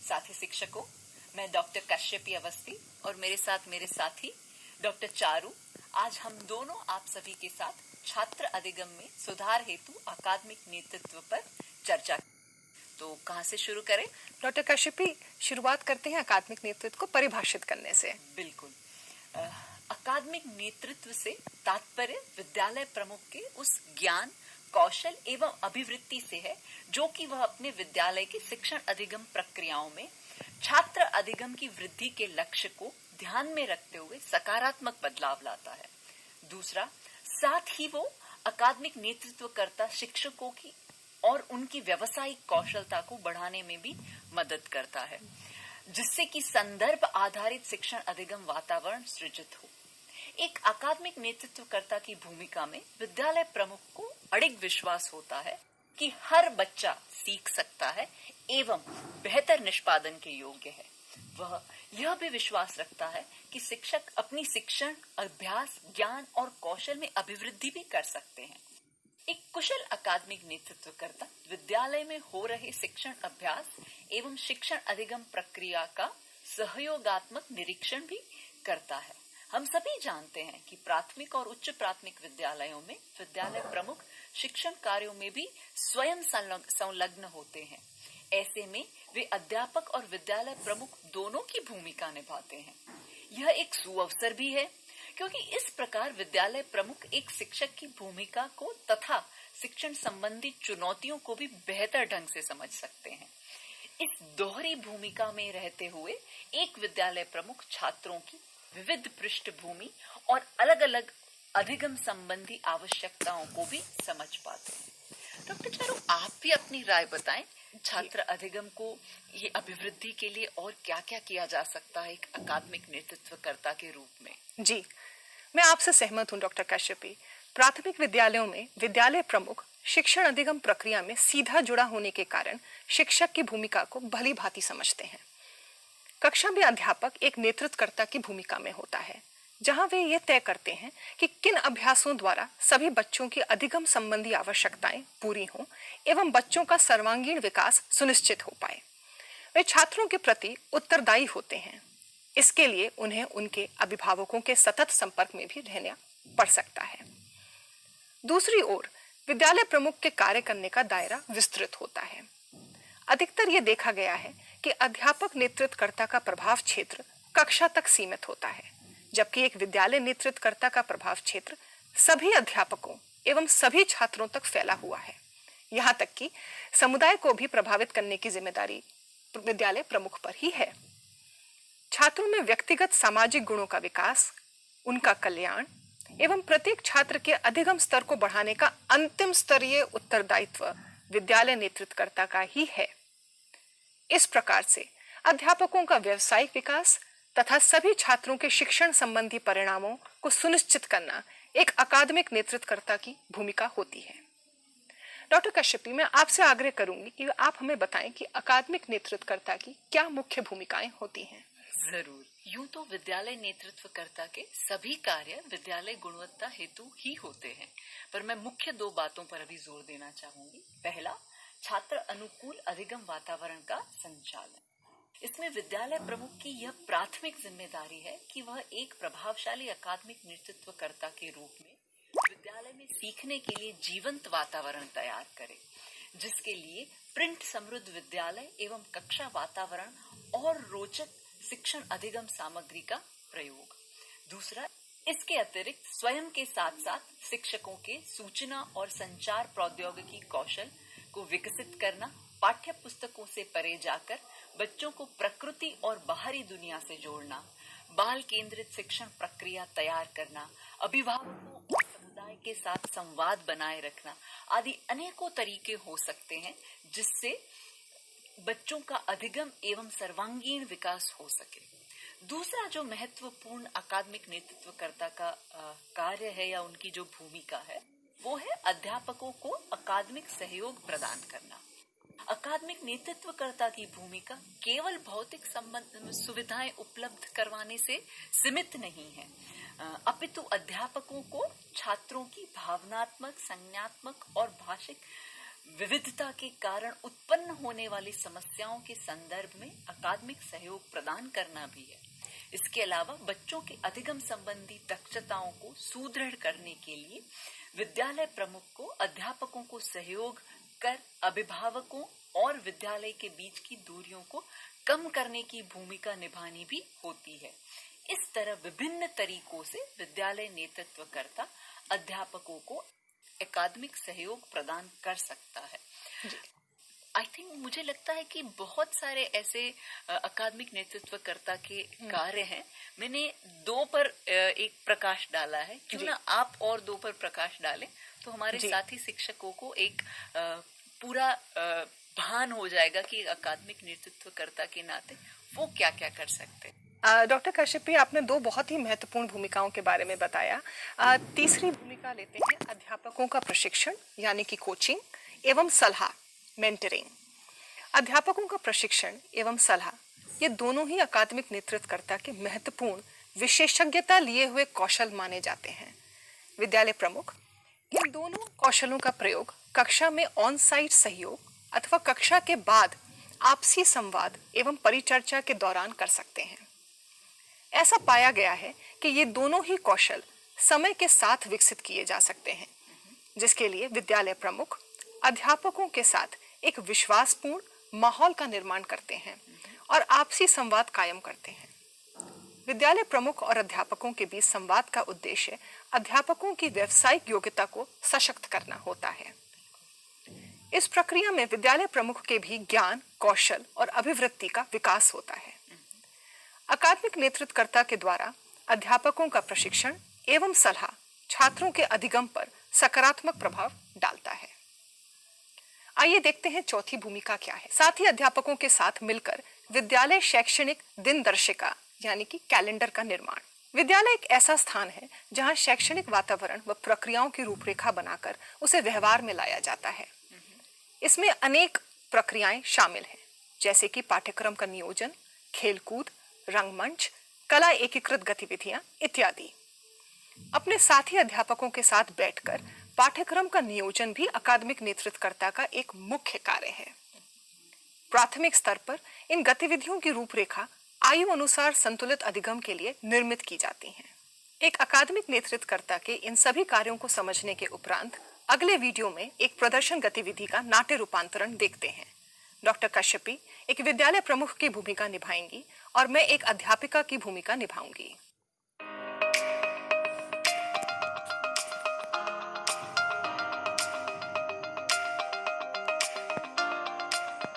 साथी शिक्षकों, मैं डॉक्टर कश्यपी अवस्थी और मेरे साथ मेरे साथी डॉक्टर चारू। आज हम दोनों आप सभी के साथ छात्र अधिगम में सुधार हेतु अकादमिक नेतृत्व पर चर्चा। तो कहाँ से शुरू करें? डॉक्टर कश्यपी, शुरुआत करते हैं अकादमिक नेतृत्व को परिभाषित करने से। बिल्कुल। अकादमिक नेतृत्व से तात्पर्य विद्यालय प्रमुख के उस ज्ञान, कौशल एवं अभिवृत्ति से है जो कि वह अपने विद्यालय की शिक्षण अधिगम प्रक्रियाओं में छात्र अधिगम की वृद्धि के लक्ष्य को ध्यान में रखते हुए सकारात्मक बदलाव लाता है। दूसरा, साथ ही वो अकादमिक नेतृत्वकर्ता शिक्षकों की और उनकी व्यावसायिक कौशलता को बढ़ाने में भी मदद करता है, जिससे कि संदर्भ आधारित शिक्षण अधिगम वातावरण सृजित हो। एक अकादमिक नेतृत्वकर्ता की भूमिका में विद्यालय प्रमुख को अडिग विश्वास होता है कि हर बच्चा सीख सकता है एवं बेहतर निष्पादन के योग्य है। वह यह भी विश्वास रखता है कि शिक्षक अपनी शिक्षण, अभ्यास, ज्ञान और कौशल में अभिवृद्धि भी कर सकते हैं। एक कुशल अकादमिक नेतृत्वकर्ता विद्यालय में हो रहे शिक्षण अभ्यास एवं शिक्षण अधिगम प्रक्रिया का सहयोगात्मक निरीक्षण भी करता है। हम सभी जानते हैं कि प्राथमिक और उच्च प्राथमिक विद्यालयों में विद्यालय प्रमुख शिक्षण कार्यों में भी स्वयं संलग्न होते हैं। ऐसे में वे अध्यापक और विद्यालय प्रमुख दोनों की भूमिका निभाते हैं। यह एक सुअवसर भी है क्योंकि इस प्रकार विद्यालय प्रमुख एक शिक्षक की भूमिका को तथा शिक्षण संबंधी चुनौतियों को भी बेहतर ढंग से समझ सकते हैं। इस दोहरी भूमिका में रहते हुए एक विद्यालय प्रमुख छात्रों की विविध पृष्ठभूमि और अलग अलग अधिगम संबंधी आवश्यकताओं को भी समझ पाते हैं। डॉक्टर चारू, आप भी अपनी राय बताएं, छात्र अधिगम को ये अभिवृद्धि के लिए और क्या क्या किया जा सकता है एक अकादमिक नेतृत्वकर्ता के रूप में? जी, मैं आपसे सहमत हूं डॉक्टर कश्यपी। प्राथमिक विद्यालयों में विद्यालय प्रमुख शिक्षण अधिगम प्रक्रिया में सीधा जुड़ा होने के कारण शिक्षक की भूमिका को भली भांति समझते हैं। कक्षा में अध्यापक एक नेतृत्वकर्ता की भूमिका में होता है, जहां वे यह तय करते हैं कि किन अभ्यासों द्वारा सभी बच्चों की अधिगम संबंधी आवश्यकताएं पूरी हों एवं बच्चों का सर्वांगीण विकास सुनिश्चित हो पाए। वे छात्रों के प्रति उत्तरदायी होते हैं। इसके लिए उन्हें उनके अभिभावकों के सतत संपर्क में भी रहना पड़ सकता है। दूसरी ओर विद्यालय प्रमुख के कार्य करने का दायरा विस्तृत होता है। अधिकतर यह देखा गया है कि अध्यापक नेतृत्वकर्ता का प्रभाव क्षेत्र कक्षा तक सीमित होता है, जबकि एक विद्यालय नेतृत्वकर्ता का प्रभाव क्षेत्र सभी अध्यापकों एवं सभी छात्रों तक फैला हुआ है। यहाँ तक कि समुदाय को भी प्रभावित करने की जिम्मेदारी विद्यालय प्रमुख पर ही है। छात्रों में व्यक्तिगत सामाजिक गुणों का विकास, उनका कल्याण एवं प्रत्येक छात्र के अधिगम स्तर को बढ़ाने का अंतिम स्तरीय उत्तरदायित्व विद्यालय नेतृत्वकर्ता का ही है। इस प्रकार से अध्यापकों का व्यावसायिक विकास तथा सभी छात्रों के शिक्षण संबंधी परिणामों को सुनिश्चित करना एक अकादमिक नेतृत्वकर्ता की भूमिका होती है। डॉक्टर कश्यपी, मैं आपसे आग्रह करूंगी कि आप हमें बताएं कि अकादमिक नेतृत्वकर्ता की क्या मुख्य भूमिकाएं होती हैं। जरूर। यूं तो विद्यालय नेतृत्वकर्ता के सभी कार्य विद्यालय गुणवत्ता हेतु ही होते हैं, पर मैं मुख्य दो बातों पर अभी जोर देना चाहूंगी। पहला, छात्र अनुकूल अधिगम वातावरण का संचालन। इसमें विद्यालय प्रमुख की यह प्राथमिक जिम्मेदारी है कि वह एक प्रभावशाली अकादमिक नेतृत्वकर्ता के रूप में विद्यालय में सीखने के लिए जीवंत वातावरण तैयार करे, जिसके लिए प्रिंट समृद्ध विद्यालय एवं कक्षा वातावरण और रोचक शिक्षण अधिगम सामग्री का प्रयोग। दूसरा, इसके अतिरिक्त स्वयं के साथ साथ शिक्षकों के सूचना और संचार प्रौद्योगिकी कौशल को विकसित करना, पाठ्य पुस्तकों से परे जाकर बच्चों को प्रकृति और बाहरी दुनिया से जोड़ना, बाल केंद्रित शिक्षण प्रक्रिया तैयार करना, अभिभावकों और समुदाय के साथ संवाद बनाए रखना आदि अनेकों तरीके हो सकते हैं जिससे बच्चों का अधिगम एवं सर्वांगीण विकास हो सके। दूसरा जो महत्वपूर्ण अकादमिक नेतृत्वकर्ता का कार्य है या उनकी जो भूमिका है, वो है अध्यापकों को अकादमिक सहयोग प्रदान करना। अकादमिक नेतृत्वकर्ता की भूमिका केवल भौतिक संबंध सुविधाएं उपलब्ध करवाने से सीमित नहीं है, अपितु अध्यापकों को छात्रों की भावनात्मक, संज्ञात्मक और भाषिक विविधता के कारण उत्पन्न होने वाली समस्याओं के संदर्भ में अकादमिक सहयोग प्रदान करना भी है। इसके अलावा बच्चों के अधिगम संबंधी दक्षताओं को सुदृढ़ करने के लिए विद्यालय प्रमुख को अध्यापकों को सहयोग कर अभिभावकों और विद्यालय के बीच की दूरियों को कम करने की भूमिका निभानी भी होती है। इस तरह विभिन्न तरीकों से विद्यालय नेतृत्वकर्ता अध्यापकों को अकादमिक सहयोग प्रदान कर सकता है। आई थिंक मुझे लगता है कि बहुत सारे ऐसे अकादमिक नेतृत्वकर्ता के कार्य हैं। मैंने 2 पर एक प्रकाश डाला है, क्यों ना आप और 2 पर प्रकाश डालें तो हमारे साथी शिक्षकों को एक पूरा भान हो जाएगा कि अकादमिक नेतृत्वकर्ता के नाते वो क्या क्या कर सकते हैं। डॉक्टर कश्यपी, आपने 2 बहुत ही महत्वपूर्ण भूमिकाओं के बारे में बताया। तीसरी भूमिका लेते हैं अध्यापकों का प्रशिक्षण यानी कि कोचिंग एवं सलाह, मेंटरिंग। अध्यापकों का प्रशिक्षण एवं सलाह ये दोनों ही अकादमिक नेतृत्वकर्ता के महत्वपूर्ण विशेषज्ञता लिए हुए कौशल माने जाते हैं। विद्यालय प्रमुख इन दोनों कौशलों का प्रयोग कक्षा में ऑन साइट सहयोग अथवा कक्षा के बाद आपसी संवाद एवं परिचर्चा के दौरान कर सकते हैं। ऐसा पाया गया है कि ये दोनों ही कौशल समय के साथ विकसित किए जा सकते हैं, जिसके लिए विद्यालय प्रमुख अध्यापकों के साथ एक विश्वासपूर्ण माहौल का निर्माण करते हैं और आपसी संवाद कायम करते हैं। विद्यालय प्रमुख और अध्यापकों के बीच संवाद का उद्देश्य अध्यापकों की व्यावसायिक योग्यता को सशक्त करना होता है। इस प्रक्रिया में विद्यालय प्रमुख के भी ज्ञान, कौशल और अभिवृत्ति का विकास होता है। अकादमिक नेतृत्वकर्ता के द्वारा अध्यापकों का प्रशिक्षण एवं सलाह छात्रों के अधिगम पर सकारात्मक प्रभाव डालता है। आइए देखते हैं चौथी भूमिका क्या है। साथ ही अध्यापकों के साथ मिलकर विद्यालय शैक्षणिक दिनदर्शिका यानी कि कैलेंडर का निर्माण। विद्यालय एक ऐसा स्थान है जहां शैक्षणिक वातावरण व प्रक्रियाओं की रूपरेखा बनाकर उसे व्यवहार में लाया जाता है। इसमें अनेक प्रक्रियाएं शामिल हैं, जैसे कि पाठ्यक्रम का नियोजन, खेलकूद, रंगमंच, कला एकीकृत गतिविधियां इत्यादि। अपने साथी अध्यापकों के साथ बैठकर पाठ्यक्रम का नियोजन भी अकादमिक नेतृत्वकर्ता का एक मुख्य कार्य है। प्राथमिक स्तर पर इन गतिविधियों की रूपरेखा आयु अनुसार संतुलित अधिगम के लिए निर्मित की जाती हैं। एक अकादमिक नेतृत्वकर्ता के इन सभी कार्यों को समझने के उपरांत अगले वीडियो में एक प्रदर्शन गतिविधि का नाट्य रूपांतरण देखते हैं। डॉक्टर कश्यपी एक विद्यालय प्रमुख की भूमिका निभाएंगी और मैं एक अध्यापिका की भूमिका निभाऊंगी।